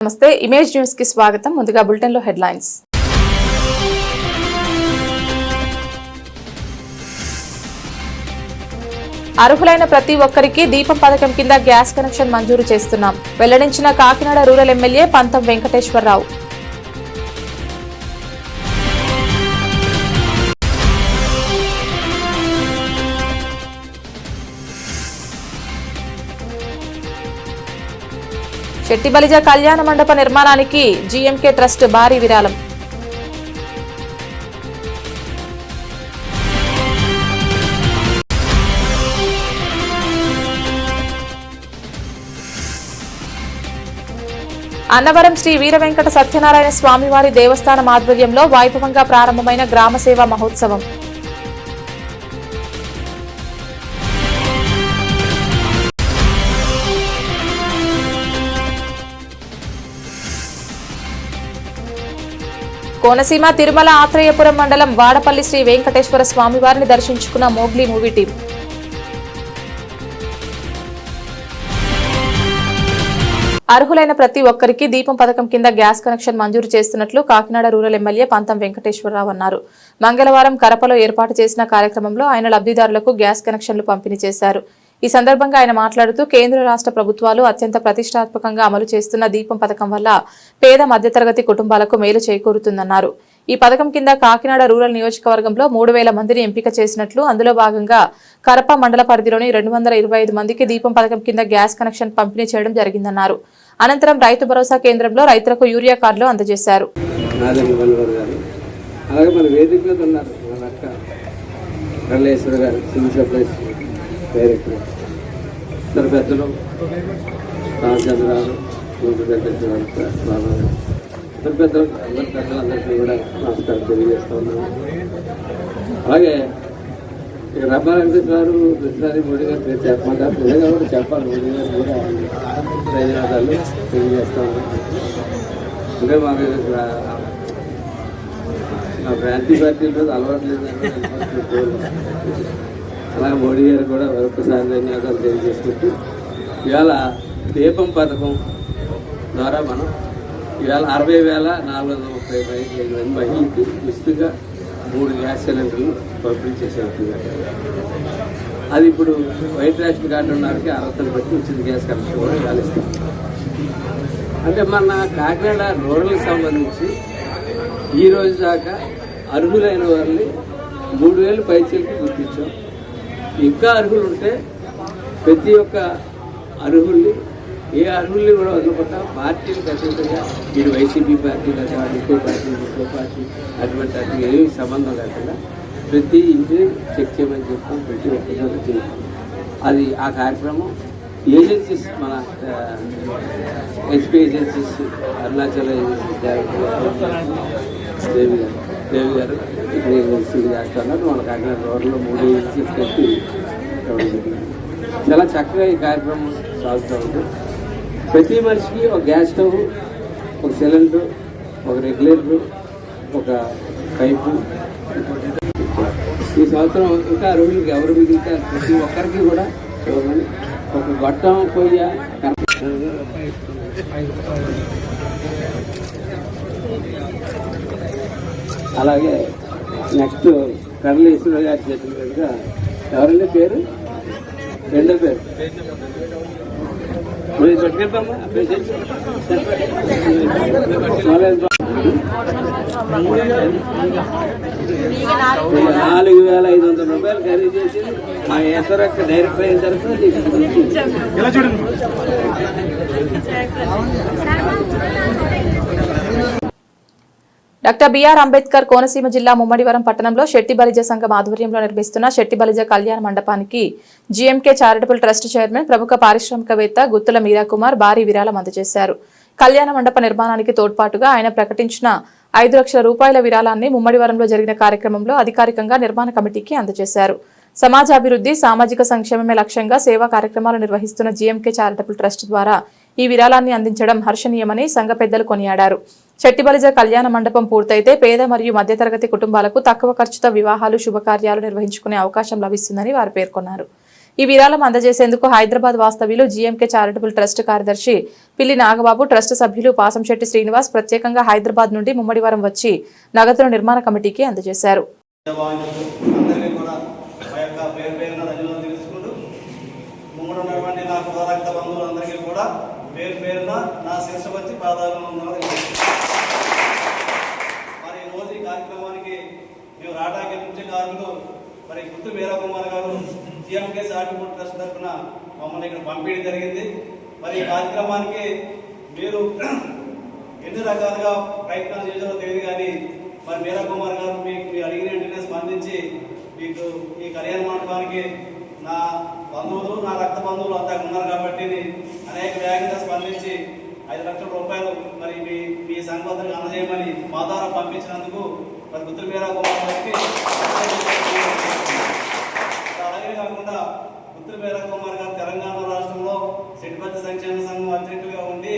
నమస్తే image news కి స్వాగతం. ముందుగా బులెటిన్ లో హెడ్లైన్స్. అర్హులైన ప్రతి ఒక్కరికి దీపం పథకం కింద గ్యాస్ కనెక్షన్ మంజూరు చేస్తున్నాం. వెల్లడించిన కాకినాడ రూరల్ ఎమ్మెల్యే పంతం వెంకటేశ్వరరావు. శెట్టిబలిజ కళ్యాణ మండప నిర్మాణానికి జీఎంకే ట్రస్ట్ భారీ విరాళం. అన్నవరం శ్రీ వీర వెంకట సత్యనారాయణ స్వామివారి దేవస్థానం ఆధ్వర్యంలో వైభవంగా ప్రారంభమైన గ్రామ సేవా మహోత్సవం. కోనసీమ తిరుమల ఆత్రేయపురం మండలం వాడపల్లి శ్రీ వెంకటేశ్వర స్వామివారిని దర్శించుకున్న మోగ్లీ మూవీ టీం. అర్హులైన ప్రతి ఒక్కరికి దీపం పథకం కింద గ్యాస్ కనెక్షన్ మంజూరు చేస్తున్నట్లు కాకినాడ రూరల్ ఎమ్మెల్యే పంతం వెంకటేశ్వరరావు అన్నారు. మంగళవారం కరపలో ఏర్పాటు చేసిన కార్యక్రమంలో ఆయన లబ్ధిదారులకు గ్యాస్ కనెక్షన్లు పంపిణీ చేశారు. ఈ సందర్భంగా ఆయన మాట్లాడుతూ కేంద్ర రాష్ట్ర ప్రభుత్వాలు అత్యంత ప్రతిష్టాత్మకంగా అమలు చేస్తున్న దీపం పథకం వల్ల పేద మధ్యతరగతి కుటుంబాలకు మేలు చేకూరుతుందన్నారు. ఈ పథకం కింద కాకినాడ రూరల్ నియోజకవర్గంలో 3000 మందిని ఎంపిక చేసినట్లు, అందులో భాగంగా కరప మండల పరిధిలోని 225 మందికి దీపం పథకం కింద గ్యాస్ కనెక్షన్ పంపిణీ చేయడం జరిగిందన్నారు. అనంతరం రైతు భరోసా కేంద్రంలో రైతులకు యూరియా కార్డులు అందజేశారు. పెద్దలు రామచంద్రరావు పెద్దలు పెద్దలందరికీ కూడా నమస్కారం తెలియజేస్తూ ఉన్నాను. అలాగే రమణ వెంకటేశ్వర గారు కృష్ణారి మోడీ గారు పేరు చెప్పమంటారు, నిజంగా కూడా చెప్పాలి. మోడీ గారు కూడా ధన్యవాదాలు తెలియజేస్తూ ఉన్నాను. అంటే మాకు నా ప్రాంతీయ పార్టీల అలవాటు లేదంటే అలాగే మోడీ గారు కూడా మరొకసారి ధన్యవాదాలు తెలియజేసుకుంటూ ఇవాళ దీపం పథకం ద్వారా మనం ఇవాళ 60,435 మంది మహిళలకి ఉచితంగా 3 గ్యాస్ సిలిండర్లు పంపిణీ చేసేట్టుగా. అది ఇప్పుడు వైట్ రేషన్ కార్డు ఉన్న వారికి అర్హతలు బట్టి ఉచిత గ్యాస్ కనెక్షన్ కూడా ఇవ్వాలిస్తాం. అంటే మన కాకినాడ రూరల్కి సంబంధించి ఈ రోజు దాకా అర్హులైన వారిని 3000 పైచీలకి గుర్తించాం. ఇంకా అర్హులు ఉంటే ప్రతి ఒక్క అర్హుల్ని ఏ అర్హుల్ని కూడా వదలకుండా పార్టీలకు అతీతంగా మీరు వైసీపీ పార్టీ లేదా ఇంకో పార్టీ అటువంటి వాటికి ఏమీ సంబంధం లేకుండా ప్రతి ఇంటిని చెక్ చేయమని చెప్తాం. ప్రతి ఒక్కరు చేస్తాం. అది ఆ కార్యక్రమం ఏజెన్సీస్ మన హెచ్పి ఏజెన్సీస్ అరుణాచల్ దేవి గారు ఇక్కడ ఏజెన్సీలు చేస్తున్నారు. మన కాకినాడ రోడ్లో 3 ఏజెన్సీస్ కలిపి చాలా చక్కగా ఈ కార్యక్రమం సాగుతూ ఉంది. ప్రతి మనిషికి ఒక గ్యాస్ స్టవ్, ఒక సిలిండర్, ఒక రెగ్యులేటర్, ఒక పైపు. ఈ సంవత్సరం ఇంకా అర్హులకి ఎవరు మిగిలితే ప్రతి ఒక్కరికి కూడా ఒక గొట్టం పొయ్య. అలాగే నెక్స్ట్ కర్ల ఈశ్వర గారి చేతుల మీదుగా ఎవరండి పేరు రెండో పేరు 4,500 రూపాయలు ఖరీదు చేసి మా ఈశ్వరక్క డైరెక్టర్ అయిన తర్వాత డాక్టర్ బిఆర్ అంబేద్కర్ కోనసీమ జిల్లా ముమ్మడివరం పట్టణంలో శెట్టిబలిజ సంఘం ఆధ్వర్యంలో నిర్మిస్తున్న శెట్టిబలిజ కళ్యాణ మండపానికి జీఎంకే చారిటబుల్ ట్రస్ట్ చైర్మన్ ప్రముఖ పారిశ్రామికవేత్త గుత్తుల మీరాకుమార్ భారీ విరాళం అందజేశారు. కళ్యాణ మండప నిర్మాణానికి తోడ్పాటుగా ఆయన ప్రకటించిన 5 లక్షల రూపాయల విరాళాన్ని ముమ్మడివరంలో జరిగిన కార్యక్రమంలో అధికారికంగా నిర్మాణ కమిటీకి అందజేశారు. సమాజాభివృద్ధి, సామాజిక సంక్షేమమే లక్ష్యంగా సేవా కార్యక్రమాలు నిర్వహిస్తున్న జీఎంకే చారిటబుల్ ట్రస్ట్ ద్వారా ఈ విరాళాన్ని అందించడం హర్షణీయమని సంఘ పెద్దలు కొనియాడారు. శెట్టిబలిజ కళ్యాణ మండపం పూర్తయితే పేద మరియు మధ్యతరగతి కుటుంబాలకు తక్కువ ఖర్చుతో వివాహాలు, శుభకార్యాలు నిర్వహించుకునే అవకాశం లభిస్తుందని వారు పేర్కొన్నారు. ఈ విరాళం అందజేసేందుకు హైదరాబాద్ వాస్తవ్యులు జీఎంకే చారిటబుల్ ట్రస్ట్ కార్యదర్శి పిల్లి నాగబాబు, ట్రస్ట్ సభ్యులు పాసంశెట్టి శ్రీనివాస్ ప్రత్యేకంగా హైదరాబాద్ నుండి ముమ్మడివారం వచ్చి నగదును నిర్మాణ కమిటీకి అందజేశారు. మరి గుత్తు మీరా కుమార్ గారు జీఎంకే చారిటబుల్ ట్రస్ట్ తరఫున మమ్మల్ని ఇక్కడ పంపిణీ జరిగింది. మరి ఈ కార్యక్రమానికి మీరు ఎన్ని రకాలుగా ప్రయత్నాలు చేసారో తెలియదు, కానీ మరి మీరా కుమార్ గారు మీకు అడిగిన వెంటనే స్పందించి మీకు ఈ కళ్యాణ మండపానికి నా బంధువులు, నా రక్త బంధువులు అంతా ఉన్నారు కాబట్టి అనేక వేగంగా స్పందించి 5 లక్షల రూపాయలు మరి మీ సంఘానికి అందజేయమని మా ద్వారా పంపించినందుకు మరి గుత్తు మీరా కుమార్ గారికి, అలాగే కాకుండా గుత్తు మీరా కుమార్ గారు తెలంగాణ రాష్ట్రంలో సెట్టిపల్లి సంక్షేమ సంఘం అధ్యక్షులుగా ఉండి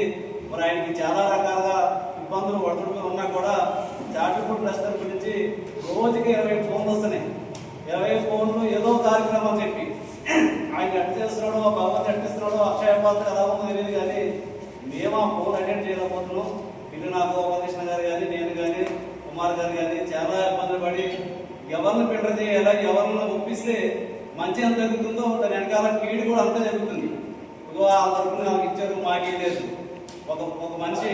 మరి ఆయనకి చాలా రకాలుగా ఇబ్బందులు ఒడిదుడుకులు ఉన్నా కూడా చారిటబుల్ ట్రస్ట్ గురించి రోజుకి 20 ఫోన్లు వస్తున్నాయి. 20 ఫోన్లు ఏదో కార్యక్రమం చెప్పి ఆయన అడ్డు చేస్తున్నాడో, భగవంతు అడ్డిస్తున్నాడో, అక్షయ పాత్ర ఎలా ఉందో తెలియదు, కానీ మేము ఆ ఫోన్ అటెండ్ చేయలేకపోతున్నాం. ఇల్లు నాకు గోపాలకృష్ణ గారు కానీ, నేను కానీ, కుమార్ గారు కానీ చాలా ఇబ్బందులు పడి ఎవరిని ఫిల్టర్ చేయాలా, ఎవరిని ఒప్పిస్తే మంచి ఎంత జరుగుతుందో దాని వెనకాల కీడు కూడా అంతా జరుగుతుంది. ఆ తరఫున నాకు ఇచ్చారు, మాకే లేదు. ఒక మనిషి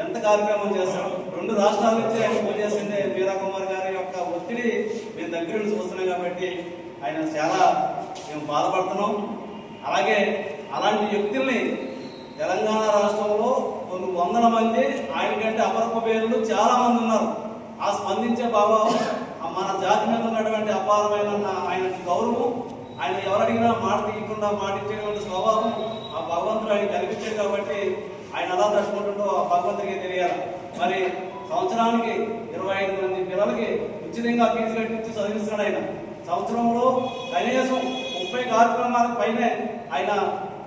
ఎంత కార్యక్రమం చేస్తాడు. 2 రాష్ట్రాల నుంచి ఆయన ఫోన్ చేస్తుంటే మీరా కుమార్ గారి యొక్క ఒత్తిడి మేము దగ్గర నుంచి చూస్తున్నాం కాబట్టి ఆయన చాలా మేము బాధపడుతున్నాం. అలాగే అలాంటి వ్యక్తుల్ని తెలంగాణ రాష్ట్రంలో కొన్ని వందల మంది ఆయన కంటే అపరూప పేర్లు చాలా మంది ఉన్నారు. ఆ స్పందించే భావం, మన జాతి మీద ఉన్నటువంటి అపారమైన ఆయన గౌరవం, ఆయన ఎవరు అడిగినా మాట తీయకుండా మాటించేటువంటి స్వభావం ఆ భగవంతుడు ఆయన కనిపించాడు కాబట్టి ఆయన ఎలా దర్శకుంటుందో ఆ భగవంతుడికి తెలియాలి. మరి సంవత్సరానికి 25 మంది పిల్లలకి ఉచితంగా ఫీజు కట్టించి చదివిస్తున్నాడు ఆయన. సంవత్సరంలో కనీసం 30 కార్యక్రమాలకు పైనే ఆయన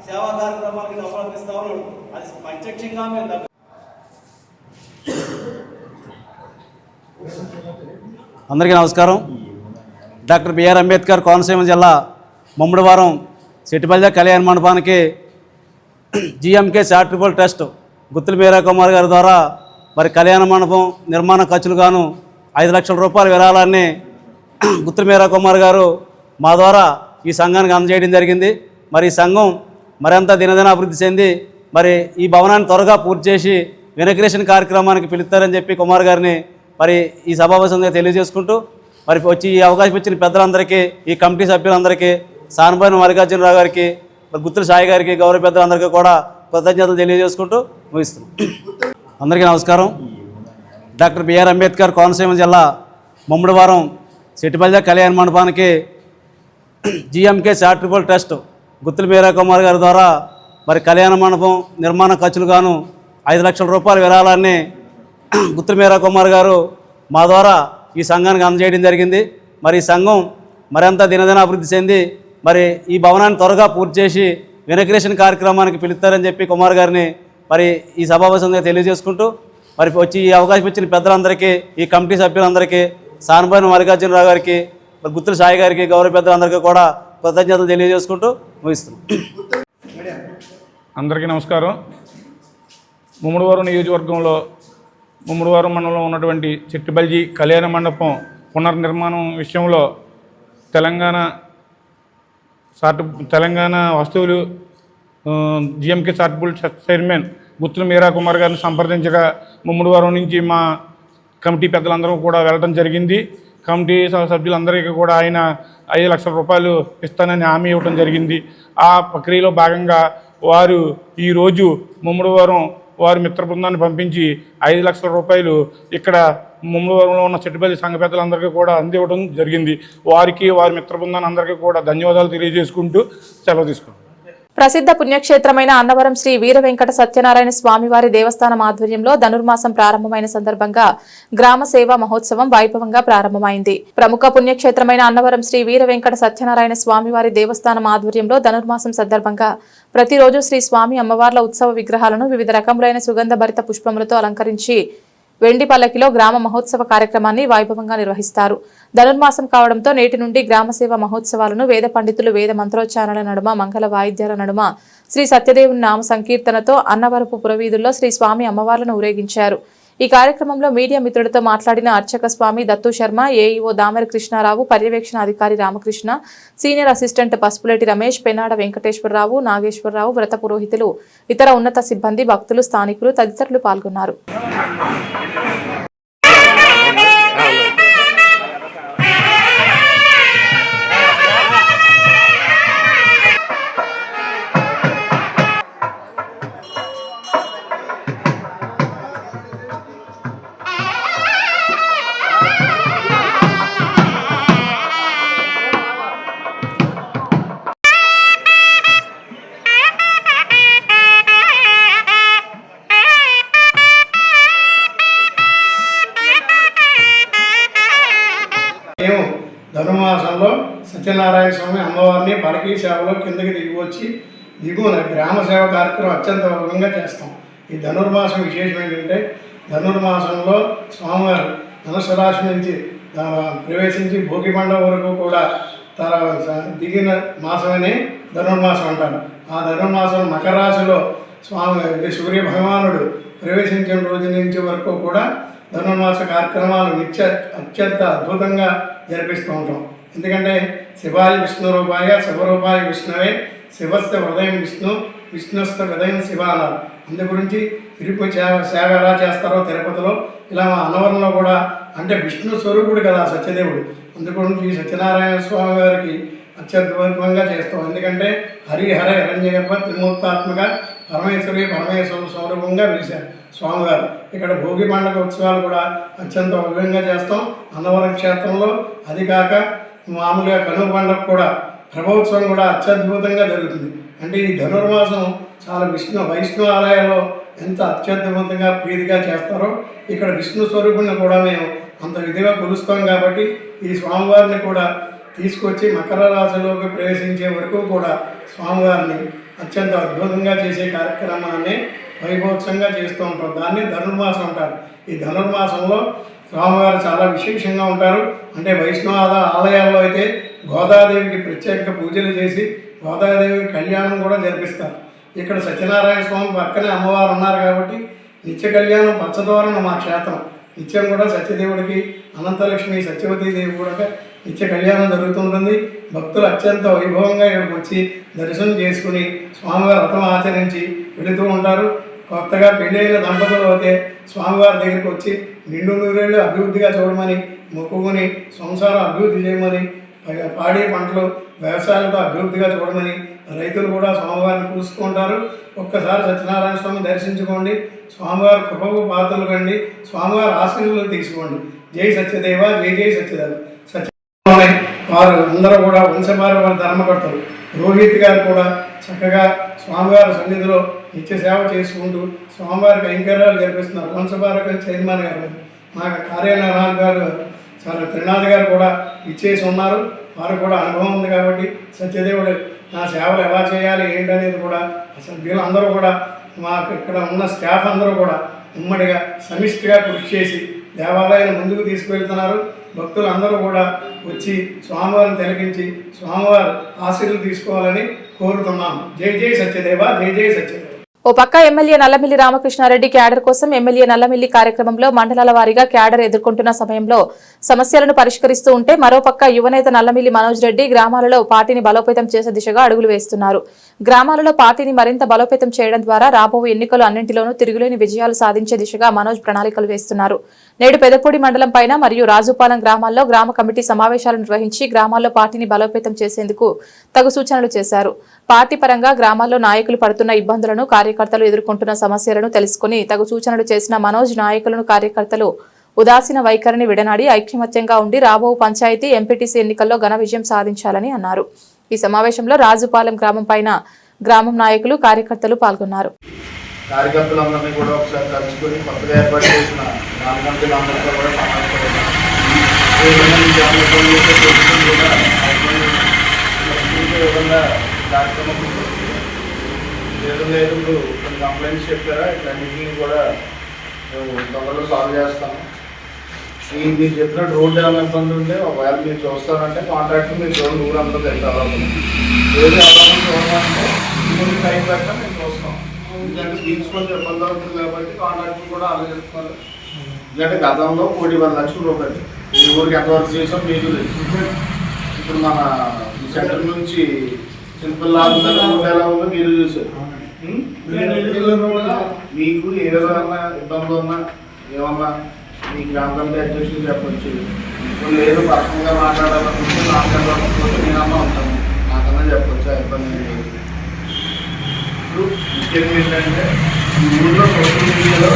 సేవా కార్యక్రమాలకి డబ్బులు అందిస్తా ఉన్నాడు. అది ప్రత్యక్షంగా మేము అందరికీ నమస్కారం. డాక్టర్ బిఆర్ అంబేద్కర్ కోనసీమ జిల్లా ముమ్మడివారం సెట్టిపల్లి కళ్యాణ మండపానికి జీఎంకే చారిటబుల్ ట్రస్ట్ గుత్తుల మీరా కుమార్ గారి ద్వారా మరి కళ్యాణ మండపం నిర్మాణ ఖర్చులు గాను 5 లక్షల రూపాయల విరాళాన్ని గుత్తుల మీరా కుమార్ గారు మా ద్వారా ఈ సంఘానికి అందజేయడం జరిగింది. మరి ఈ సంఘం మరింత దినదిన అభివృద్ధి చెంది మరి ఈ భవనాన్ని త్వరగా పూర్తి చేసి ఇనాగ్రేషన్ కార్యక్రమానికి పిలుస్తారని చెప్పి కుమార్ గారిని మరి ఈ సభావేశంగా తెలియజేసుకుంటూ మరి వచ్చి ఈ అవకాశం ఇచ్చిన పెద్దలందరికీ, ఈ కమిటీ సభ్యులందరికీ, సానుభాయిన మల్లికార్జునరావు గారికి, మరి గుత్తుల సాయి గారికి, గౌరవ పెద్దలందరికీ కూడా కృతజ్ఞతలు తెలియజేసుకుంటూ ముగిస్తున్నాం. అందరికీ నమస్కారం. డాక్టర్ బిఆర్ అంబేద్కర్ కోనసీమ జిల్లా ముమ్మడివారం సెట్టిపల్లి కళ్యాణ మండపానికి జీఎంకే చారిటబుల్ ట్రస్ట్ గుత్తుల మీరా కుమార్ గారి ద్వారా మరి కళ్యాణ మండపం నిర్మాణ ఖర్చులు గాను 5 లక్షల రూపాయల విరాళాన్ని గుత్తుల మీరా కుమార్ గారు మా ద్వారా ఈ సంఘానికి అందజేయడం జరిగింది. మరి ఈ సంఘం మరింత దినదిన అభివృద్ధి చెంది మరి ఈ భవనాన్ని త్వరగా పూర్తి చేసి ఇనాగ్రేషన్ కార్యక్రమానికి పిలుస్తారని చెప్పి కుమార్ గారిని మరి ఈ సభావేశంగా తెలియజేసుకుంటూ మరి వచ్చి ఈ అవకాశం ఇచ్చిన పెద్దలందరికీ, ఈ కమిటీ సభ్యులందరికీ, సానుభాయిన మల్లికార్జునరావు గారికి, మరి గుత్తుల సాయి గారికి, గౌరవ పెద్దలందరికీ కూడా కృతజ్ఞతలు తెలియజేసుకుంటూ ముగిస్తున్నాం. అందరికీ నమస్కారం. ముమ్మడివారం నియోజకవర్గంలో ముమ్మడివారం మండలంలో ఉన్నటువంటి చెట్టిబల్జీ కళ్యాణ మండపం పునర్నిర్మాణం విషయంలో తెలంగాణ వస్తువులు జీఎంకే చారిటబుల్ చైర్మన్ గుత్తుల మీరా కుమార్ గారిని సంప్రదించగా ముమ్మడివారం నుంచి మా కమిటీ పెద్దలందరూ కూడా వెళ్ళడం జరిగింది. కమిటీ సభ్యులందరికీ కూడా ఆయన 5 లక్షల రూపాయలు ఇస్తానని హామీ ఇవ్వడం జరిగింది. ఆ ప్రక్రియలో భాగంగా వారు ఈరోజు ముమ్మడివారం వారి మిత్ర బృందాన్ని పంపించి 5 లక్షల రూపాయలు ఇక్కడ ముమ్మడివారంలో ఉన్న చెట్టిపల్లి సంఘ పెద్దలందరికీ కూడా అందివ్వడం జరిగింది. వారికి, వారి మిత్ర బృందాన్ని అందరికీ కూడా ధన్యవాదాలు తెలియజేసుకుంటూ సెలవు తీసుకున్నాం. ప్రసిద్ధ పుణ్యక్షేత్రమైన అన్నవరం శ్రీ వీర వెంకట సత్యనారాయణ స్వామివారి దేవస్థానం ఆధ్వర్యంలో ధనుర్మాసం ప్రారంభమైన సందర్భంగా గ్రామ సేవా మహోత్సవం వైభవంగా ప్రారంభమైంది. ప్రముఖ పుణ్యక్షేత్రమైన అన్నవరం శ్రీ వీర వెంకట సత్యనారాయణ స్వామివారి దేవస్థానం ఆధ్వర్యంలో ధనుర్మాసం సందర్భంగా ప్రతిరోజు శ్రీ స్వామి అమ్మవార్ల ఉత్సవ విగ్రహాలను వివిధ రకములైన సుగంధ భరిత పుష్పములతో అలంకరించి వెండి పల్లకిలో గ్రామ మహోత్సవ కార్యక్రమాన్ని వైభవంగా నిర్వహిస్తారు. ధనుర్మాసం కావడంతో నేటి నుండి గ్రామ సేవ మహోత్సవాలను వేద పండితులు వేద మంత్రోచ్చారణల నడుమ మంగళ వాయిద్యాల నడుమ శ్రీ సత్యదేవుని నామ సంకీర్తనతో అన్నవరపు పురవీధుల్లో శ్రీ స్వామి అమ్మవార్లను ఊరేగించారు. ఈ కార్యక్రమంలో మీడియా మిత్రులతో మాట్లాడిన అర్చక స్వామి దత్తు శర్మ, ఏఈఓ దామరి కృష్ణారావు, పర్యవేక్షణ అధికారి రామకృష్ణ, సీనియర్ అసిస్టెంట్ పసుపులేటి రమేష్, పెన్నాడ వెంకటేశ్వరరావు, నాగేశ్వరరావు, వ్రత పురోహితులు, ఇతర ఉన్నత సిబ్బంది, భక్తులు, స్థానికులు తదితరులు పాల్గొన్నారు. మేము ధనుర్మాసంలో సత్యనారాయణ స్వామి అమ్మవారిని పలకీ సేవలో కిందకి దిగివచ్చి దిగువన గ్రామ సేవ కార్యక్రమం అత్యంత వైభవంగా చేస్తాం. ఈ ధనుర్మాసం విశేషం ఏంటంటే ధనుర్మాసంలో స్వామివారు ధనుసు రాశి నుంచి ప్రవేశించి భోగి పండుగ వరకు కూడా దిగిన మాసమని ధనుర్మాసం అంటారు. ఆ ధనుర్మాసం మకర రాశిలో స్వామి సూర్య భగవానుడు ప్రవేశించిన రోజు నుంచి వరకు కూడా ధనుర్మాస కార్యక్రమాలు అత్యంత అద్భుతంగా జరిపిస్తూ ఉంటాం. ఎందుకంటే శివాయ విష్ణు రూపాయ శివరూపాయ విష్ణువే శివస్థ హృదయం విష్ణు విష్ణుస్థ హృదయం శివ అన్నారు. అందు గురించి తిరుపతి సేవ ఎలా చేస్తారో తిరుపతిలో ఇలా మా అన్నవరంలో కూడా అంటే విష్ణు స్వరూపుడు కదా సత్యదేవుడు. అందుగురించి సత్యనారాయణ స్వామి గారికి అత్యద్భుతంగా చేస్తాం. ఎందుకంటే హరిహర హిరణ్యగర్భ త్రిమూర్తాత్మక పరమేశ్వర స్వరూపంగా పిలిచారు స్వామివారు. ఇక్కడ భోగి పండుగ ఉత్సవాలు కూడా అత్యంత వైభవంగా చేస్తాం అన్నవరం క్షేత్రంలో. అది కాక మామూలుగా కనుమ పండుగ కూడా ప్రభోత్సవం కూడా అత్యద్భుతంగా జరుగుతుంది. అంటే ఈ ధనుర్మాసం చాలా వైష్ణవ ఆలయాల్లో ఎంత అత్యద్భుతంగా ప్రీతిగా చేస్తారో ఇక్కడ విష్ణు స్వరూపుని కూడా మేము అంత విధిగా కొలుస్తాం. కాబట్టి ఈ స్వామివారిని కూడా తీసుకొచ్చి మకర రాశిలోకి ప్రవేశించే వరకు కూడా స్వామివారిని అత్యంత అద్భుతంగా చేసే కార్యక్రమాన్ని వైభోత్సవంగా చేస్తూ ఉంటారు. దాన్ని ధనుర్మాసం అంటారు. ఈ ధనుర్మాసంలో స్వామివారు చాలా విశేషంగా ఉంటారు. అంటే వైష్ణవ ఆలయాల్లో అయితే గోదాదేవికి ప్రత్యేక పూజలు చేసి గోదాదేవికి కళ్యాణం కూడా జరిపిస్తారు. ఇక్కడ సత్యనారాయణ స్వామి పక్కనే అమ్మవారు ఉన్నారు కాబట్టి నిత్య కళ్యాణం పచ్చదోరణ మా క్షేత్రం. నిత్యం కూడా సత్యదేవుడికి అనంతలక్ష్మి సత్యవతీదేవి కూడా నిత్య కళ్యాణం జరుగుతుంటుంది. భక్తులు అత్యంత వైభవంగా ఇక్కడికి వచ్చి దర్శనం చేసుకుని స్వామివారి వ్రతం ఆచరించి వెళుతూ ఉంటారు. కొత్తగా పెళ్ళైన దంపతులు అయితే స్వామివారి దగ్గరికి వచ్చి నిండు నూరేళ్ళు అభివృద్ధిగా చూడమని మొక్కుకొని సంసారం అభివృద్ధి చేయమని పాడి పంటలు వ్యవసాయాలతో అభివృద్ధిగా చూడమని రైతులు కూడా స్వామివారిని పూసుకుంటారు. ఒక్కసారి సత్యనారాయణ స్వామి దర్శించుకోండి. స్వామివారి కృపకు పాత్రలు కండి. స్వామివారి ఆశీర్వాదాలు తీసుకోండి. జై సత్యదేవ, జై జై సత్యదేవ. వారు అందరూ కూడా వంశపారపర ధర్మకర్తలు. రోహిత్ గారు కూడా చక్కగా స్వామివారి సన్నిధిలో నిత్య సేవ చేసుకుంటూ స్వామివారి కైంకర్యాలు జరిపిస్తున్నారు. వంశపారక చైర్మన్ గారు, మా కార్యనిర్వహణ గారు చాలా త్రినాథ్ గారు కూడా ఇచ్చేసి ఉన్నారు. వారు కూడా అనుభవం ఉంది కాబట్టి సత్యదేవుడు నా సేవలు ఎలా చేయాలి ఏంటనేది కూడా సభ్యులు అందరూ కూడా మాకు ఇక్కడ ఉన్న స్టాఫ్ అందరూ కూడా ఉమ్మడిగా సమిష్టిగా కృషి చేసి దేవాలయాన్ని ముందుకు తీసుకువెళ్తున్నారు. భక్తులు అందరూ కూడా వచ్చి స్వామివారిని తిలకించి స్వామివారి ఆశీర్వాదాలు తీసుకోవాలని కోరుతున్నాము. జై జై సత్యదేవ, జై జై సత్యదేవ. ఓ పక్క ఎమ్మెల్యే నల్లమిల్లి రామకృష్ణారెడ్డి క్యాడర్ కోసం ఎమ్మెల్యే నల్లమిల్లి కార్యక్రమంలో మండలాల వారీగా క్యాడర్ ఎదుర్కొంటున్న సమయంలో సమస్యలను పరిష్కరిస్తూ ఉంటే మరోపక్క యువనేత నల్లమిల్లి మనోజ్ రెడ్డి గ్రామాలలో పార్టీని బలోపేతం చేసే దిశగా అడుగులు వేస్తున్నారు. గ్రామాలలో పార్టీని మరింత బలోపేతం చేయడం ద్వారా రాబోయే ఎన్నికలు అన్నింటిలోనూ తిరుగులేని విజయాలు సాధించే దిశగా మనోజ్ ప్రణాళికలు వేస్తున్నారు. నేడు పెదపూడి మండలం పైన మరియు రాజుపాలెం గ్రామాల్లో గ్రామ కమిటీ సమావేశాలు నిర్వహించి గ్రామాల్లో పార్టీని బలోపేతం చేసేందుకు తగు సూచనలు చేశారు. పార్టీ పరంగా గ్రామాల్లో నాయకులు పడుతున్న ఇబ్బందులను, కార్యకర్తలు ఎదుర్కొంటున్న సమస్యలను తెలుసుకుని తగు సూచనలు చేసిన మనోజ్ నాయకులను, కార్యకర్తలు ఉదాసీన వైఖరిని విడనాడి ఐక్యమత్యంగా ఉండి రాబో పంచాయతీ, ఎంపీటీసీ ఎన్నికల్లో ఘన విజయం సాధించాలని అన్నారు. ఈ సమావేశంలో రాజుపాలెం గ్రామం పైన గ్రామం నాయకులు, కార్యకర్తలు పాల్గొన్నారు. కార్యకర్తలందరినీ కూడా ఒకసారి కలుసుకొని కొత్తగా ఏర్పాటు చేసిన నాలుగంటలందరితో కూడా సమావేశం కార్యక్రమం లేదు కొన్ని కంప్లైంట్స్ చెప్పారా ఇట్లన్నింటినీ కూడా మేము తొందరగా సాల్వ్ చేస్తాము. మీరు చెప్పినట్టు రోడ్డు ఏమైనా ఇబ్బంది ఉంటే ఒకవేళ మీరు చూస్తారంటే కాంట్రాక్ట్ మీరు చూడండి, ఊరంతా తెలుసు. ఏది అవ్వాలని చూడాలంటే కొంచెం టైం పెట్టా మేము చూస్తాం. ఎందుకంటే బీచ్ కొంచెం ఇబ్బంది అవుతుంది కాబట్టి కాంట్రాక్ట్ కూడా ఆలోచిస్తున్నారు. ఎందుకంటే గతంలో 1,10,00,000 రూపాయలు ఈ ఊరికి ఎంతవరకు చేసాం మీకు తెలుసు. ఇప్పుడు మన ఈ సెంటర్ నుంచి చిన్నపిల్లలు ఎలా ఉందో మీరు చూసారు. మీకు ఏ విధంగా ఇబ్బంది ఉన్నా ఏమన్నా మీ గ్రామ కమిటీ అధ్యక్షులు చెప్పచ్చు. ఇప్పుడు లేదు పర్సనల్గా మాట్లాడాలనుకుంటే నాకన్నా నేనన్నా ఉంటాను, నాకన్నా చెప్పచ్చు, ఆ ఇబ్బంది లేదు. ఇప్పుడు ముఖ్యంగా ఏంటంటే ఈ ఊళ్ళో సోషల్ మీడియాలో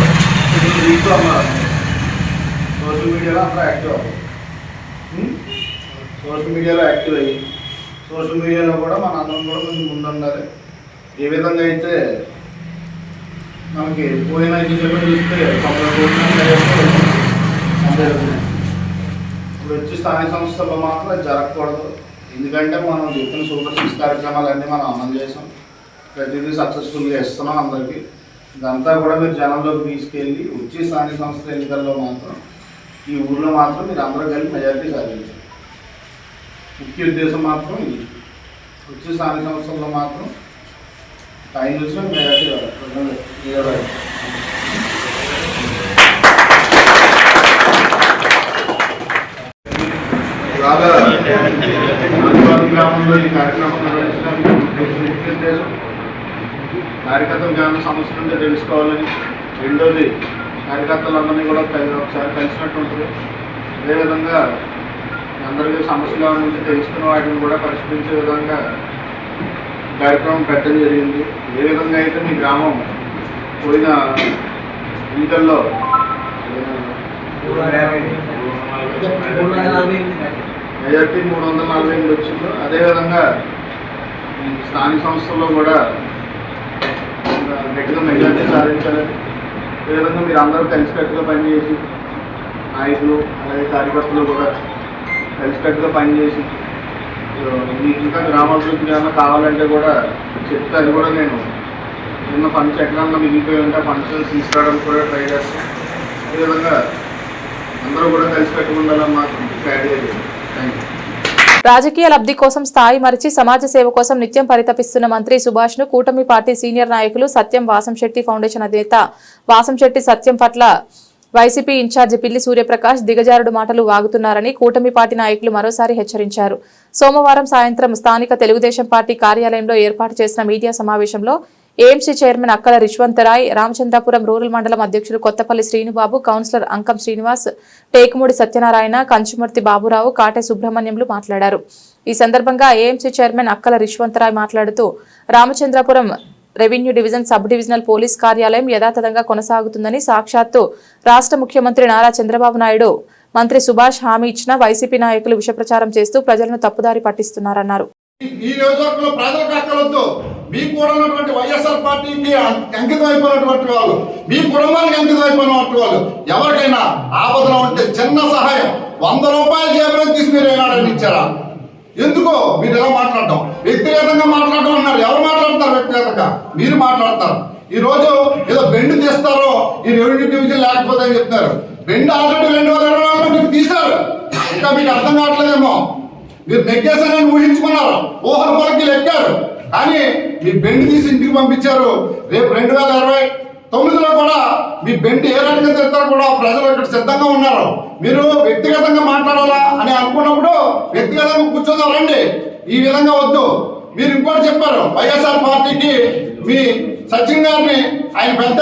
రీచ్ అన్నారు. సోషల్ మీడియాలో అంతా యాక్టివ్ అవ్వాలి. సోషల్ మీడియాలో యాక్టివ్ అయ్యి సోషల్ మీడియాలో కూడా మన అందరం కూడా కొంచెం ముందుండాలి. ఏ విధంగా అయితే మనకి పోయిన ఎన్నికల్లో చూస్తే 90 కోట్లు ఇప్పుడు వచ్చి స్థానిక సంస్థల్లో మాత్రం అది జరగకూడదు. ఎందుకంటే మనం చెప్పిన సూపర్ 6 కార్యక్రమాలన్నీ మనం అమలు చేసాం. ప్రతిదీ సక్సెస్ఫుల్గా ఇస్తున్నాం అందరికీ. ఇదంతా కూడా మీరు జనంలోకి తీసుకెళ్ళి వచ్చి స్థానిక సంస్థల ఎన్నికల్లో మాత్రం ఈ ఊళ్ళో మాత్రం మీరు అందరూ కలిపి మెజారిటీ సాధించారు. ముఖ్య ఉద్దేశం మాత్రం ఇది. వచ్చి స్థానిక సంస్థల్లో మాత్రం 5 నుంచి మెజారిటీ ఇవాళ గ్రామంలో ఈ కార్యక్రమం నిర్వహించిన ముఖ్య ఉద్దేశం కార్యకర్తల జ్ఞాన సమస్య నుండి తెలుసుకోవాలని, రెండోది కార్యకర్తలందరినీ కూడా ఒకసారి కలిసినట్టు ఉంటుంది. అదేవిధంగా అందరికీ సమస్యలు ఉంటే తెలుసుకున్న వాటిని కూడా పరిష్కరించే విధంగా కార్యక్రమం పెట్టడం జరిగింది. ఏ విధంగా అయితే మీ గ్రామం పోయిన ఎన్నికల్లో మెజార్టీ 348 వచ్చిందో అదేవిధంగా స్థానిక సంస్థల్లో కూడా గట్టిగా మెజార్టీ సాధించాలని, అదేవిధంగా మీరు అందరూ కలిసికట్టుగా పనిచేసి నాయకులు అలాగే కార్యకర్తలు కూడా కలిసికట్టుగా పనిచేసి మీకు ఇంకా గ్రామాభివృద్ధి ఏమైనా కావాలంటే కూడా చెప్తే అది కూడా నేను నిన్న ఫండ్స్ ఎక్కడన్నా మిగిలిపోయి ఉంటే ఫండ్స్ తీసుకురావడానికి కూడా ట్రై చేస్తాను. అదేవిధంగా అందరూ కూడా కలిసి పెట్టుకుండాలని మాత్రం ఐడియా చేయండి. Thank you. రాజకీయ లబ్ధి కోసం స్థాయి మరిచి సమాజ సేవ కోసం నిత్యం పరితపిస్తున్న మంత్రి సుభాష్ ను కూటమి పార్టీ సీనియర్ నాయకులు సత్యం వాసంశెట్టి ఫౌండేషన్ అధినేత వాసంశెట్టి సత్యం పట్ల వైసీపీ ఇన్ఛార్జి పిల్లి సూర్యప్రకాష్ దిగజారుడు మాటలు వాగుతున్నారని కూటమి పార్టీ నాయకులు మరోసారి హెచ్చరించారు. సోమవారం సాయంత్రం స్థానిక తెలుగుదేశం పార్టీ కార్యాలయంలో ఏర్పాటు చేసిన మీడియా సమావేశంలో ఏఎంసీ చైర్మన్ అక్కల రిష్వంతరాయ్, రామచంద్రాపురం రూరల్ మండలం అధ్యక్షులు కొత్తపల్లి శ్రీనుబాబు, కౌన్సిలర్ అంకం శ్రీనివాస్, టేకుమూడి సత్యనారాయణ, కంచుమర్తి బాబురావు, కాటే సుబ్రహ్మణ్యంలు మాట్లాడారు. ఈ సందర్భంగా ఏఎంసీ చైర్మన్ అక్కల రిష్వంతరాయ్ మాట్లాడుతూ Ramachandrapuram revenue division sub divisional police కార్యాలయం యథాతథంగా కొనసాగుతుందని, సాక్షాత్తు రాష్ట్ర ముఖ్యమంత్రి నారా చంద్రబాబు నాయుడు మంత్రి సుభాష్ హామీ ఇచ్చిన వైసీపీ నాయకులు విషప్రచారం చేస్తూ ప్రజలను తప్పుదారి పట్టిస్తున్నారన్నారు. ఈ నియోజకవర్గంలో ప్రజలకు అక్కలొద్దు. మీకు కూడా ఉన్నటువంటి వైఎస్ఆర్ పార్టీకి అంకితం అయిపోయినటువంటి వాళ్ళు, మీ కుటుంబానికి అంకితం అయిపోయినటువంటి వాళ్ళు ఎవరికైనా ఆపదలో ఉంటే చిన్న సహాయం 100 రూపాయలు జేబులో తీసి మీరు ఏనాడని ఇచ్చారా? ఎందుకో మీరు ఎలా మాట్లాడటం, వ్యక్తిగతంగా మాట్లాడటం అన్నారు. ఎవరు మాట్లాడతారు వ్యక్తిగతంగా? మీరు మాట్లాడతారు. ఈ రోజు ఏదో బెండ్ తీస్తారో ఈ రెవెన్యూ డివిజన్ లేకపోతే అని చెప్తారు. బెండ్ ఆల్రెడీ 2024 మీకు తీశారు. ఇంకా మీకు అర్థం కావట్లేదేమో. మీరు నెగ్గేసారని ఊహించుకున్నారు, ఊహల పొలకి ఎక్కారు, కానీ మీ బెండ్ తీసి ఇంటికి పంపించారు. రేపు 2029లో కూడా మీ బెండ్ ఏ రకంగా తెస్తారో కూడా ప్రజలు ఇక్కడ సిద్ధంగా ఉన్నారు. మీరు వ్యక్తిగతంగా మాట్లాడాలా అని అనుకున్నప్పుడు వ్యక్తిగతంగా కూర్చోదారండి. ఈ విధంగా వద్దు. మీరు ఇంకోటి చెప్పారు, వైఎస్ఆర్ పార్టీకి మీ సచిన్ గారిని, ఆయన పెద్ద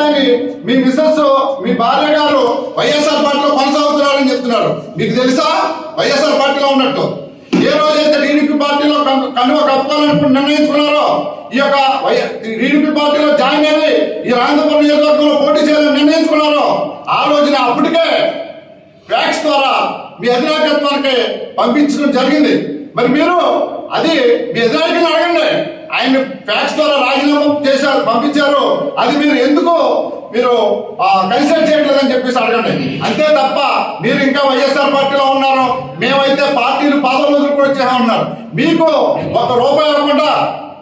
మీ మిస్సెస్, మీ భార్య గారు వైఎస్ఆర్ పార్టీలో కొనసాగుతున్నారని చెప్తున్నారు. మీకు తెలుసా వైఎస్ఆర్ పార్టీలో ఉన్నట్టు? ఏ రోజైతే టీడీపీ పార్టీలో కనుక కప్పుకోవాలని నిర్ణయించుకున్నారో, ఈ యొక్క టీడీపీ పార్టీలో జాయిన్ అయ్యి ఈ రాంగపురం నియోజకవర్గంలో పోటీ చేయాలని నిర్ణయించుకున్నారో ఆ రోజున అప్పటికే ఫ్యాక్స్ ద్వారా మీ అధినాయకత్వానికి పంపించడం జరిగింది. మరి మీరు అది మీ అధినాయకుని అడగండి. ఆయన ఫ్యాక్స్ ద్వారా రాజీనామా చేశారు, పంపించారు. అది మీరు ఎందుకు మీరు కన్సిడర్ చేయట్లేదని చెప్పేసి అడగండి. అంతే తప్ప మీరు ఇంకా వైఎస్ఆర్ పార్టీలో ఉన్నారు, మేమైతే పార్టీలు పదవులు కూడా చేసా ఉన్నారు. మీకు ₹1 ఇవ్వకుండా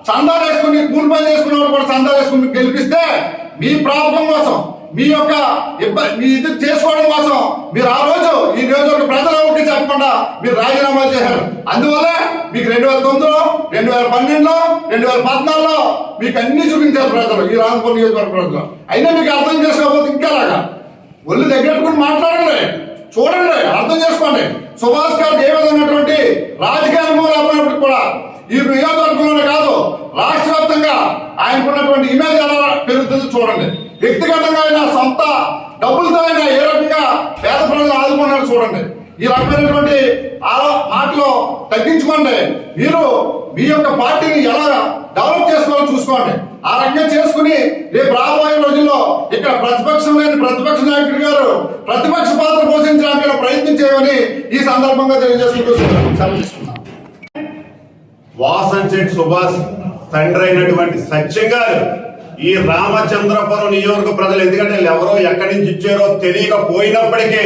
చందాలు వేసుకుని కూలి పని చేసుకున్న కూడా చందాలు వేసుకుని గెలిపిస్తే మీ ప్రాబ్లం కోసం, మీ యొక్క మీ ఇది చేసుకోవడం కోసం మీరు ఆ రోజు ఈ నియోజకవర్గ ప్రజలకి చెప్పకుండా మీరు రాజీనామా చేశారు. అందువల్ల మీకు 2009లో 2012లో 2014లో మీకు అన్ని చూపించారు ప్రజలు, ఈ రాజపూర్ నియోజకవర్గ ప్రజలు. అయినా మీకు అర్థం చేసుకోకపోతే ఇంకాలాగా ఒళ్ళు దగ్గరట్టుకుని మాట్లాడండి, చూడండి, అర్థం చేసుకోండి. సుభాష్ గారికి ఏ విధమైనటువంటి రాజకీయ అనుభవం లేకపోయినప్పుడు కూడా ఈ నియోజకవర్గంలోనే కాదు రాష్ట్ర వ్యాప్తంగా ఆయనకున్నటువంటి ఇమేజ్ ఎలా పెరుగుతుందో చూడండి. వ్యక్తిగతంగా ఆయన సొంత డబ్బులతో ఆయన ఏ రకంగా పేద ప్రజలు ఆదుకున్నారో చూడండి. ఈ రకమైనటువంటి మాటలు తగ్గించుకోండి. మీరు మీ యొక్క పార్టీని ఎలా డెవలప్ చేసుకోవాలో చూసుకోండి. ఆ రకంగా చేసుకుని రేపు రాబోయే రోజుల్లో ఇక్కడ ప్రతిపక్ష నాయకుడు గారు ప్రతిపక్ష పాత్ర పోషించడానికి ప్రయత్నం చేయమని ఈ సందర్భంగా తెలియజేసుకుంటూ సెలవుస్తున్నాను. వాసంశెట్టి సుభాష్ తండ్రి అయినటువంటి సత్యం గారు ఈ రామచంద్రపురం నియోజక ప్రజలు, ఎందుకంటే ఎవరో ఎక్కడి నుంచి ఇచ్చారో తెలియకపోయినప్పటికీ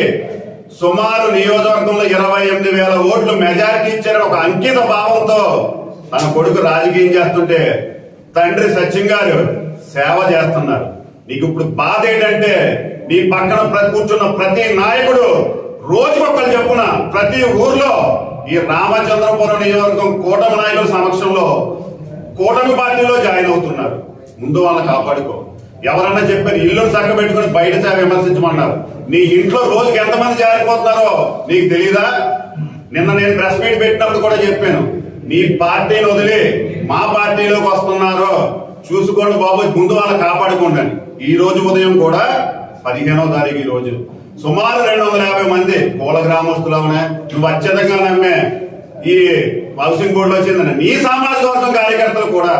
సుమారు నియోజకవర్గంలో 28,000 ఓట్లు మెజారిటీ ఇచ్చారని ఒక అంకిత భావంతో తన కొడుకు రాజకీయం చేస్తుంటే తండ్రి సత్యం గారు సేవ చేస్తున్నారు. నీకు ఇప్పుడు బాధ ఏంటంటే నీ పక్కన కూర్చున్న ప్రతి నాయకుడు రోజుకొకరు చెప్పున ప్రతి ఊర్లో ఈ రామచంద్రపురం నియోజకవర్గం కూటమి నాయకుల సమక్షంలో కూటమి పార్టీలో జాయిన్ అవుతున్నారు. ముందు వాళ్ళని కాపాడుకో. ఎవరన్నా చెప్పారు ఇల్లును చక్క పెట్టుకుని బయట విమర్శించమన్నారు. నీ ఇంట్లో రోజుకి ఎంతమంది జారిపోతున్నారో నీకు తెలీదా? నిన్న నేను ప్రెస్ మీట్ పెట్టినప్పుడు కూడా చెప్పాను, నీ పార్టీని వదిలి మా పార్టీలోకి వస్తున్నారో చూసుకోండి బాబు, ముందు వాళ్ళని కాపాడుకోండి. ఈ రోజు ఉదయం కూడా 15వ తారీఖు ఈ రోజు సుమారు 250 మంది పూల గ్రామస్తులనే నువ్వు అత్యధికంగా నమ్మే ఈ హౌసింగ్ బోర్డులో చెందిన నీ సామాజిక వర్గం కార్యకర్తలు కూడా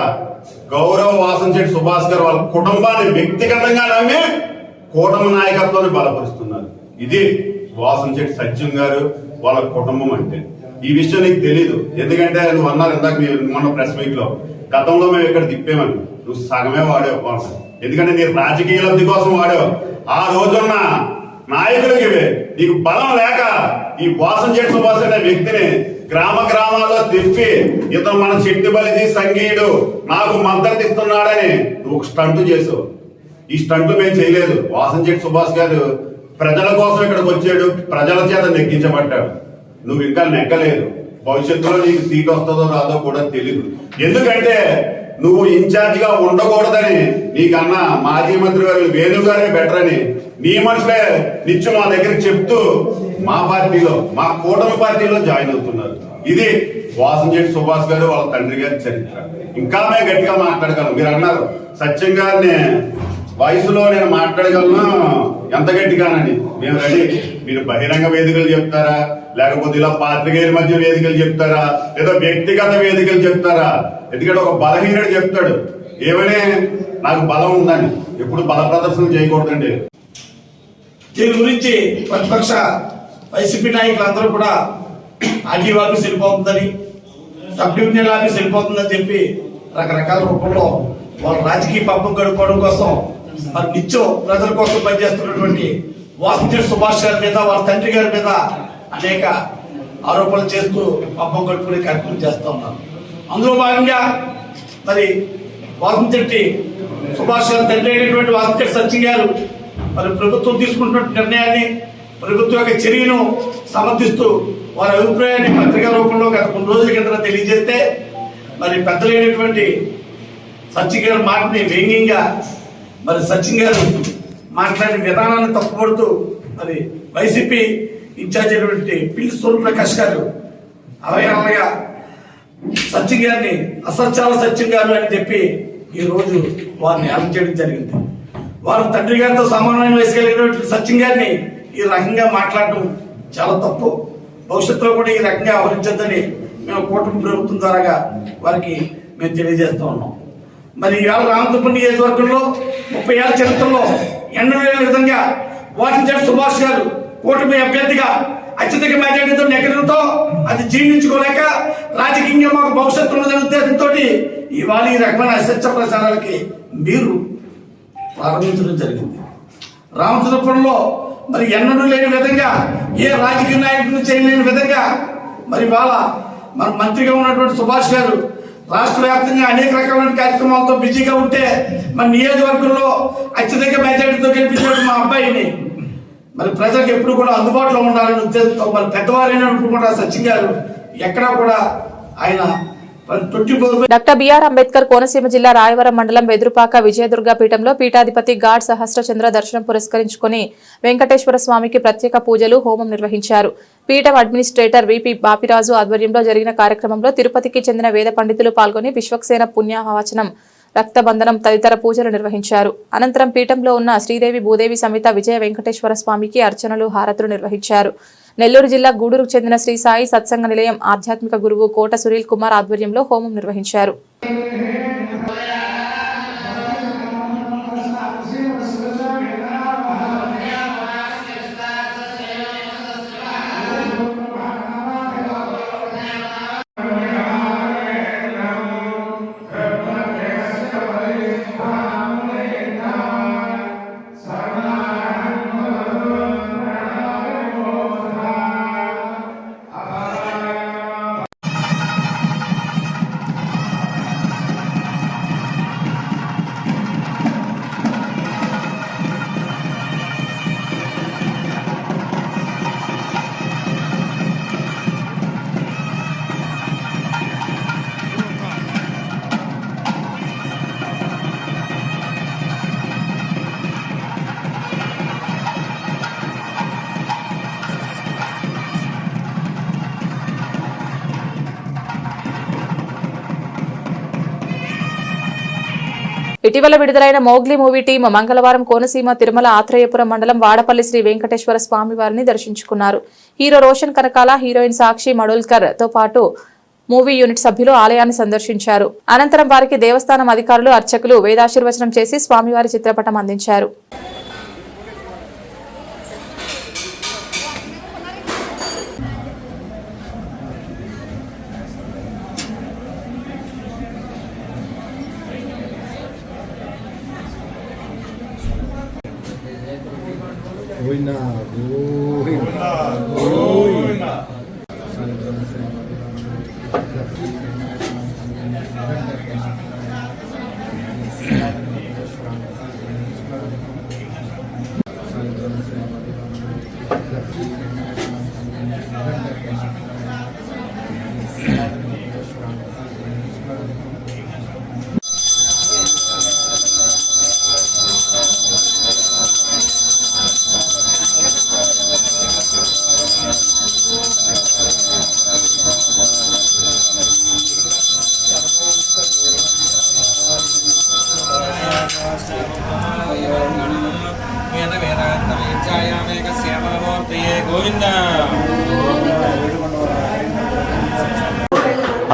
గౌరవ వాసంశెట్టి సుభాష్ గారు వాళ్ళ కుటుంబాన్ని వ్యక్తిగతంగా నమ్మి కూటమి నాయకత్వాన్ని బలపరుస్తున్నారు. ఇది వాసంశెట్టి సత్యం గారు వాళ్ళ కుటుంబం అంటే. ఈ విషయం నీకు తెలీదు, ఎందుకంటే నువ్వు అన్నారు ఇందాక మొన్న ప్రెస్ మీట్ లో, గతంలో మేము ఇక్కడ తిప్పేమని, నువ్వు సగమే వాడావు. ఎందుకంటే నీ రాజకీయ లబ్ధి కోసం వాడావు. ఆ రోజున్న నాయకులకి నీకు బలం లేక ఈ వాసంశెట్టి సుభాష్ అనే వ్యక్తిని గ్రామాల్లో తిప్పి ఇతను మన చెట్టి బలిజీ సంఘీయుడు నాకు మద్దతు ఇస్తున్నాడని నువ్వు స్టంట్ చేసావు. ఈ స్టంట్ మేము చేయలేదు. వాసంశెట్టి సుభాష్ గారు ప్రజల కోసం ఇక్కడికి వచ్చాడు, ప్రజల చేత నెగ్గించబడ్డాడు. నువ్వు ఇంకా నెగ్గలేదు. భవిష్యత్తులో నీకు సీట్ వస్తుందో రాదో కూడా తెలీదు. ఎందుకంటే నువ్వు ఇన్ఛార్జ్ గా ఉండకూడదని నీకన్నా మాజీ మంత్రి గారు వేణుగారే బెటర్ అని నీ మనుషులే నిత్యం మా దగ్గరికి చెప్తూ మా పార్టీలో, మా కూటమి పార్టీలో జాయిన్ అవుతున్నారు. ఇది వాసంశెట్టి సుభాష్ గారు వాళ్ళ తండ్రి గారి చరిత్ర. ఇంకా మేము గట్టిగా మాట్లాడగలం. మీరు అన్నారు సత్యం గారిని వయసులో నేను మాట్లాడగలను ఎంత గట్టిగానని. మేము రెడీ. మీరు బహిరంగ వేదికలు చెప్తారా, లేకపోతే ఇలా పాత్రికేయుల మధ్య వేదికలు చెప్తారా, లేదా వ్యక్తిగత వేదికలు చెప్తారా? ఎందుకంటే ఒక బలహీనుడు చెప్తాడు ఏమని, నాకు బలం ఉందని. ఎప్పుడు బల ప్రదర్శన చేయకూడదండి. దీని గురించి ప్రతిపక్ష వైసీపీ నాయకులందరూ కూడా ఆర్టీఓ ఆఫీస్ వెళ్ళిపోతుందని, సబ్ డివిజనల్ ఆఫీస్ వెళ్ళిపోతుందని చెప్పి రకరకాల రూపంలో వాళ్ళ రాజకీయ పబ్బం గడుపుకోవడం కోసం మరి నిత్యం ప్రజల కోసం పనిచేస్తున్నటువంటి వాసంశెట్టి సుభాష్ గారి మీద, వాళ్ళ తండ్రి గారి మీద అనేక ఆరోపణలు చేస్తూ పబ్బం గడుపుకునే కార్యక్రమం చేస్తూ ఉన్నారు. అందులో భాగంగా మరి వాసంశెట్టి సుభాష్ గారి తండ్రి అయినటువంటి వాసంశెట్టి సత్యం గారు మరి ప్రభుత్వం తీసుకుంటున్న నిర్ణయాన్ని, ప్రభుత్వం యొక్క చర్యను సమర్థిస్తూ వారి అభిప్రాయాన్ని పత్రికా రూపంలో గత 3 రోజుల కింద తెలియజేస్తే మరి పెద్దలైనటువంటి సత్యం గారి మాటని వ్యంగ్యంగా మరి సత్యం గారు మాట్లాడిన విధానాన్ని తప్పుపడుతూ మరి వైసీపీ ఇన్ఛార్జ్ అయినటువంటి పిల్లి సూర్యప్రకాష్ గారు అవయాలుగా సత్యం గారిని అసత్యాల సత్యం గారు అని చెప్పి ఈ రోజు వారిని అరెస్ట్ చేయడం జరిగింది. వారు తండ్రి గారితో సమానమైన వయసు కలిగినటువంటి సత్యం గారిని ఈ రకంగా మాట్లాడటం చాలా తప్పు. భవిష్యత్తులో కూడా ఈ రకంగా వ్యవహరించొద్దని మేము కూటమి ప్రభుత్వం ద్వారా వారికి మేము తెలియజేస్తూ ఉన్నాం. మరి ఇవాళ రామచంద్రపురం నియోజకవర్గంలో 30 ఏళ్ల చరిత్రలో ఎన్నడలేని విధంగా వాసంశెట్టి సుభాష్ గారు కూటమి అభ్యర్థిగా అత్యధిక మెజారిటీతో నెగ్గడంతో అది జీర్ణించుకోలేక రాజకీయంగా మాకు భవిష్యత్తు ఉన్నదనే ఉద్దేశంతో ఇవాళ ఈ రకమైన అసత్య ప్రచారాలకి మీరు ప్రారంభించడం జరిగింది. రామచంద్రపురంలో మరి ఎన్నడూ లేని విధంగా, ఏ రాజకీయ నాయకుడిని చేయలేని విధంగా మరి ఇవాళ మన మంత్రిగా ఉన్నటువంటి సుభాష్ గారు రాష్ట్ర వ్యాప్తంగా అనేక రకాలైన కార్యక్రమాలతో బిజీగా ఉంటే మన నియోజకవర్గంలో అత్యధిక మెజారిటీతో గెలిపించాడు మా అబ్బాయిని. మరి ప్రజలకు ఎప్పుడు కూడా అందుబాటులో ఉండాలని ఉద్దేశంతో మరి పెద్దవారైనప్పుడు కూడా సచిన్ గారు ఎక్కడా కూడా ఆయన డాక్టర్ బిఆర్ అంబేద్కర్ కోనసీమ జిల్లా రాయవరం మండలం వెదురుపాక విజయదుర్గ పీఠంలో పీఠాధిపతి గాడ్ సహస్రచంద్ర దర్శనం పురస్కరించుకుని వెంకటేశ్వర స్వామికి ప్రత్యేక పూజలు హోమం నిర్వహించారు. పీఠం అడ్మినిస్ట్రేటర్ విపి బాపిరాజు ఆధ్వర్యంలో జరిగిన కార్యక్రమంలో తిరుపతికి చెందిన వేద పండితులు పాల్గొని విశ్వక్సేన పుణ్యాహవచనం, రక్తబంధనం తదితర పూజలు నిర్వహించారు. అనంతరం పీఠంలో ఉన్న శ్రీదేవి భూదేవి సమేత విజయ వెంకటేశ్వర స్వామికి అర్చనలు, హారతులు నిర్వహించారు. నెల్లూరు జిల్లా గూడూరుకు చెందిన శ్రీ సాయి సత్సంగ నిలయం ఆధ్యాత్మిక గురువు కోట సునీల్ కుమార్ ఆధ్వర్యంలో హోమం నిర్వహించారు. ఇటీవల విడుదలైన మోగ్లీ మూవీ టీం మంగళవారం కోనసీమ తిరుమల ఆత్రేయపురం మండలం వాడపల్లి శ్రీ వెంకటేశ్వర స్వామి వారిని దర్శించుకున్నారు. హీరో రోషన్ కనకాల, హీరోయిన్ సాక్షి మడోల్కర్ తో పాటు మూవీ యూనిట్ సభ్యులు ఆలయాన్ని సందర్శించారు. అనంతరం వారికి దేవస్థానం అధికారులు, అర్చకులు వేదాశీర్వచనం చేసి స్వామివారి చిత్రపటం అందించారు.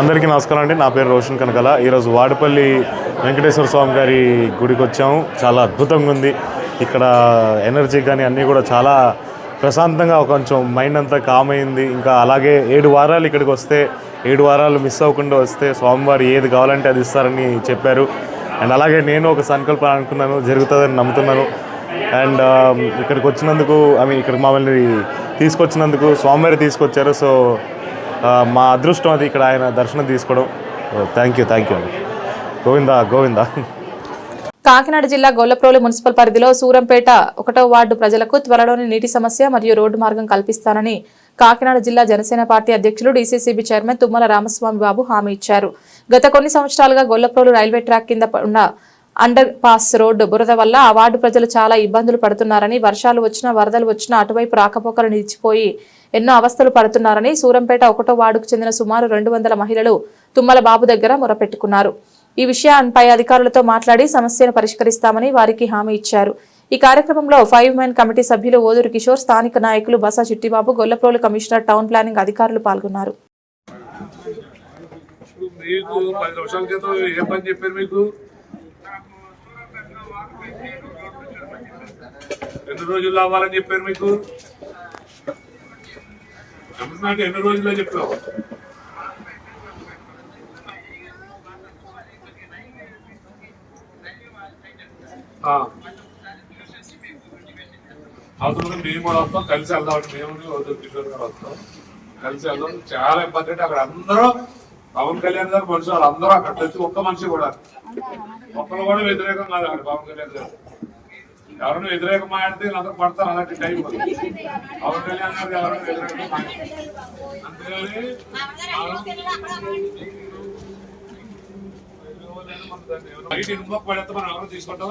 అందరికీ నమస్కారం అండి. నా పేరు రోషన్ కనకాల. ఈరోజు వాడపల్లి వెంకటేశ్వర స్వామి గారి గుడికి వచ్చాము. చాలా అద్భుతంగా ఉంది. ఇక్కడ ఎనర్జీ కానీ అన్నీ కూడా చాలా ప్రశాంతంగా, కొంచెం మైండ్ అంతా కామ్ అయింది. ఇంకా అలాగే 7 వారాలు ఇక్కడికి వస్తే, 7 వారాలు మిస్ అవ్వకుండా వస్తే స్వామివారు ఏది కావాలంటే అది ఇస్తారని చెప్పారు. అండ్ అలాగే నేను ఒక సంకల్పం అనుకున్నాను, జరుగుతుందని నమ్ముతున్నాను. అండ్ ఇక్కడికి వచ్చినందుకు, ఇక్కడికి మమ్మల్ని తీసుకొచ్చినందుకు స్వామివారి తీసుకొచ్చారు. సో మా అదృష్టం అది ఇక్కడ ఆయన దర్శనం తీసుకోవడం. థ్యాంక్ యూ అండి. గోవిందా గోవిందా. కాకినాడ జిల్లా గొల్లప్రోలు మున్సిపల్ పరిధిలో సూరంపేట 1వ వార్డు ప్రజలకు త్వరలోనే నీటి సమస్య మరియు రోడ్డు మార్గం కల్పిస్తానని కాకినాడ జిల్లా జనసేన పార్టీ అధ్యక్షులు డీసీసీబీ చైర్మన్ తుమ్మల రామస్వామి బాబు హామీ ఇచ్చారు. గత కొన్ని సంవత్సరాలుగా గొల్లప్రోలు రైల్వే ట్రాక్ కింద ఉన్న అండర్ పాస్ రోడ్డు బురద వల్ల ఆ వార్డు ప్రజలు చాలా ఇబ్బందులు పడుతున్నారని, వర్షాలు వచ్చినా వరదలు వచ్చినా అటువైపు రాకపోకలు నిలిచిపోయి ఎన్నో అవస్థలు పడుతున్నారని సూరంపేట 1వ వార్డుకు చెందిన సుమారు 200 మహిళలు తుమ్మల బాబు దగ్గర మొరపెట్టుకున్నారు. ఈ విషయంపై అధికారులతో మాట్లాడి సమస్యను పరిష్కరిస్తామని వారికి హామీ ఇచ్చారు. ఈ కార్యక్రమంలో 5 మెన్ కమిటీ సభ్యులు ఓదూరు కిషోర్, స్థానిక నాయకులు Basa Chittibabu, Gollaprolu commissioner, town planning అధికారులు పాల్గొన్నారు. ఎన్ని రోజులు అవ్వాలని చెప్పారు మీకు? నాకు ఎన్ని రోజుల్లో చెప్పావు? అవసరం మేము కూడా వస్తాం, కలిసి వెళ్దాం. మేము కిషోర్ గారు వస్తాం, కలిసి వెళ్దాం. చాలా ఇంపార్టెంట్. అక్కడ అందరూ పవన్ కళ్యాణ్ గారు మనుషులు వాళ్ళందరూ అక్కడ వచ్చి ఒక్క మనిషి కూడా ఒక్కరు కూడా వ్యతిరేకం కాదు అక్కడ పవన్ కళ్యాణ్ గారు. ఎవరైనా వ్యతిరేకం మాడితే అందరూ పడతారు అలాంటి టైం. పవన్ కళ్యాణ్ గారికి ఎవరైనా వ్యతిరేకం అంతేగాని బయట ఇంకొక పడితే మనం ఎవరు తీసుకుంటాం.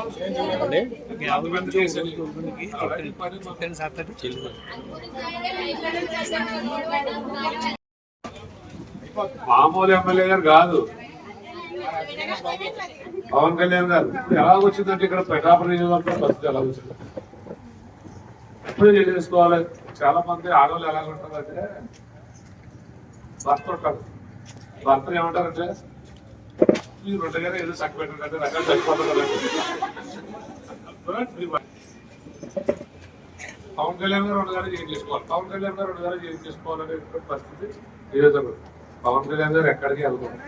మామూలు ఎమ్మెల్యే గారు కాదు పవన్ కళ్యాణ్ గారు. ఇప్పుడు ఎలా వచ్చిందంటే ఇక్కడ ప్రతాప నియోజకవర్గం పరిస్థితి ఎలా వచ్చింది ఎప్పుడు చేసుకోవాలి. చాలా మంది ఆడవాళ్ళు ఎలా ఉంటారంటే భర్త ఉంటారు. భర్త ఏమంటారంటే ఈ 2 గారు ఏదో చక్క పెట్టారంటే రకాలు చచ్చిపోతారు. పవన్ కళ్యాణ్ గారు 2 గారు ఏం చేసుకోవాలి. పవన్ కళ్యాణ్ గారు 2 గారు ఏం చేసుకోవాలనే పరిస్థితి నియోజకవర్గం. పవన్ కళ్యాణ్ గారు ఎక్కడికి వెళ్తారు.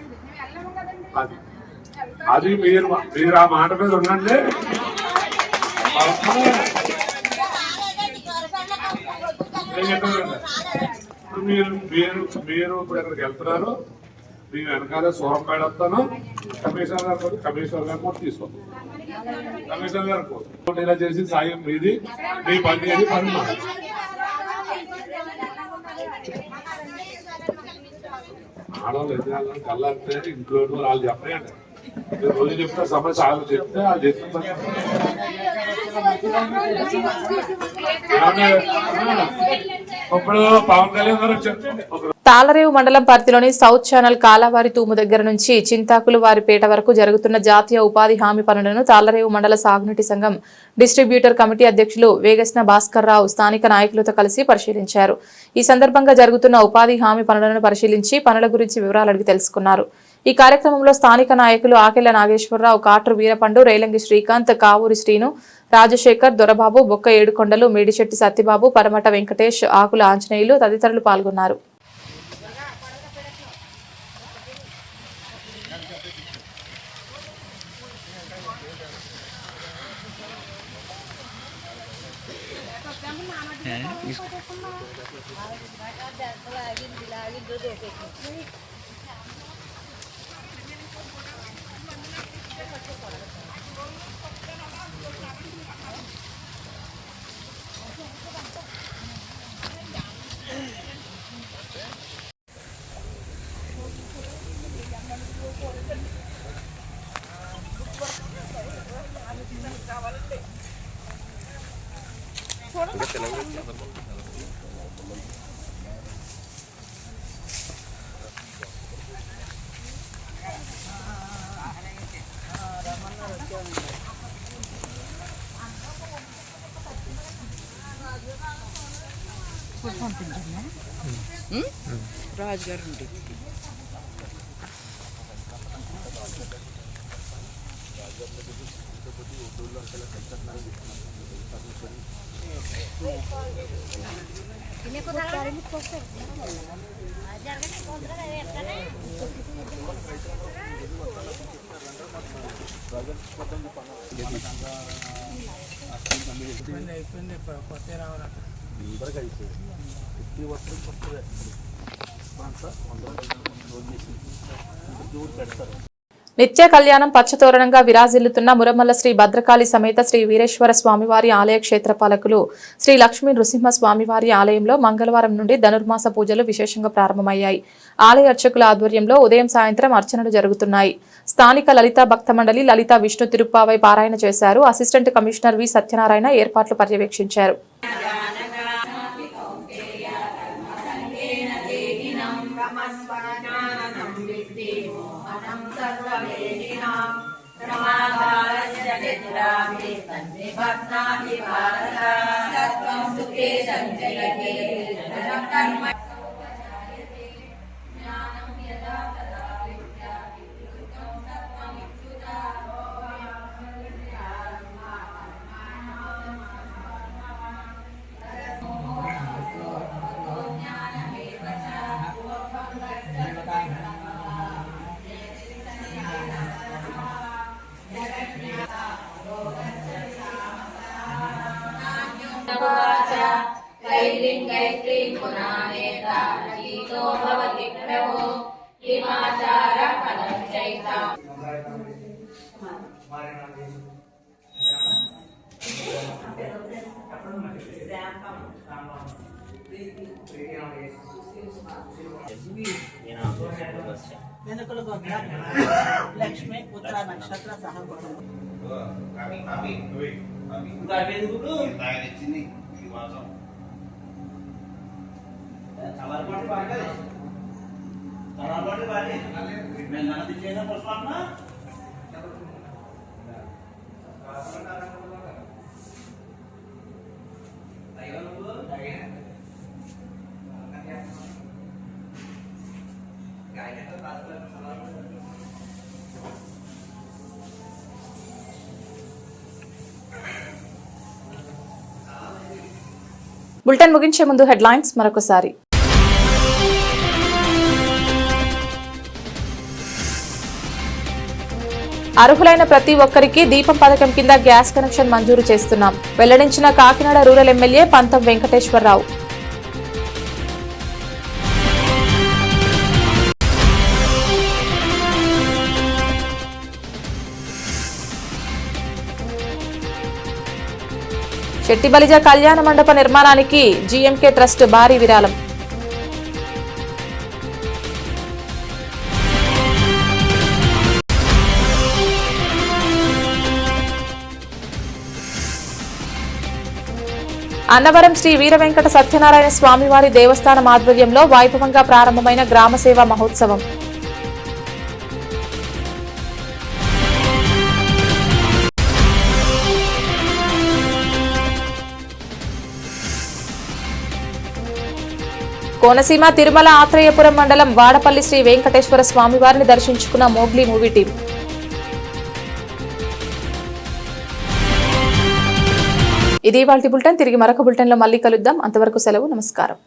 అది మీరు ఆ మాట మీద ఉండండి. మీరు ఇప్పుడు ఎక్కడికి వెళ్తున్నారు. మీ వెనకాల సూరం పెడతాను. కమిషనర్ గారు కూడా తీసుకోండి. కమిషనర్ గారు ఇలా చేసి సాయం మీది మీ పని అది పని. ఆడవాళ్ళు ఎదురాలని కళ్ళంటే ఇంట్లో వాళ్ళు చెప్పలేండి. రోజు చెప్తే సమస్య వాళ్ళు చెప్తే వాళ్ళు చెప్తే ఇప్పుడు పవన్ కళ్యాణ్ గారు చెప్తే తాళరేవు మండలం పరిధిలోని సౌత్ ఛానల్ కాలావారి తూము దగ్గర నుంచి చింతాకులు వారిపేట వరకు జరుగుతున్న జాతీయ ఉపాధి హామీ పనులను తాళరేవు మండల సాగునీటి సంఘం డిస్ట్రిబ్యూటర్ కమిటీ అధ్యక్షులు వేగస్న భాస్కర్ రావు స్థానిక నాయకులతో కలిసి పరిశీలించారు. ఈ సందర్భంగా జరుగుతున్న ఉపాధి హామీ పనులను పరిశీలించి పనుల గురించి వివరాలు అడిగి తెలుసుకున్నారు. ఈ కార్యక్రమంలో స్థానిక నాయకులు ఆకెళ్ల నాగేశ్వరరావు, కాట్రు వీరపండు, రేలంగి శ్రీకాంత్, కావూరి శ్రీను, రాజశేఖర్, దొరబాబు, బొక్క ఏడుకొండలు, మేడిశెట్టి సత్యబాబు, పరమట వెంకటేష్, ఆకుల ఆంజనేయులు తదితరులు పాల్గొన్నారు. రాజుగారు నుండి నిత్య కళ్యాణం పచ్చతోరణంగా విరాజిల్లుతున్న మురమల్ల శ్రీ భద్రకాళి సమేత శ్రీ వీరేశ్వర స్వామివారి ఆలయ క్షేత్రపాలకులు శ్రీ లక్ష్మీ నృసింహ స్వామివారి ఆలయంలో మంగళవారం నుండి ధనుర్మాస పూజలు విశేషంగా ప్రారంభమయ్యాయి. ఆలయ అర్చకుల ఆధ్వర్యంలో ఉదయం సాయంత్రం అర్చనలు జరుగుతున్నాయి. స్థానిక లలితా భక్త మండలి లలిత విష్ణు తిరుప్పావై పారాయణ చేశారు. అసిస్టెంట్ కమిషనర్ వి సత్యనారాయణ ఏర్పాట్లు పర్యవేక్షించారు. లక్ష్మి పుత్ర నక్షత్ర సహగోత్రం బులెటిన్ ముగించే ముందు హెడ్లైన్స్ మరొకసారి. అర్హులైన ప్రతి ఒక్కరికి దీపం పథకం కింద గ్యాస్ కనెక్షన్ మంజూరు చేస్తున్నాం. వెల్లడించిన కాకినాడ రూరల్ ఎమ్మెల్యే పంతం వెంకటేశ్వరరావు. చెట్టిబలిజ కళ్యాణ మండప నిర్మాణానికి జీఎంకే ట్రస్ట్ భారీ విరాళం. అన్నవరం శ్రీ వీరవెంకట సత్యనారాయణ స్వామివారి దేవస్థానం ఆధ్వర్యంలో వైభవంగా ప్రారంభమైన గ్రామ సేవా మహోత్సవం. కోనసీమ తిరుమల ఆత్రేయపురం మండలం వాడపల్లి శ్రీ వెంకటేశ్వర స్వామివారిని దర్శించుకున్న మోగ్లీ మూవీ టీం. ఇది ఇవాల్టి బులెటిన్. తిరిగి మరొక బులెటిన్లో మళ్ళీ కలుద్దాం. అంతవరకు సెలవు. నమస్కారం.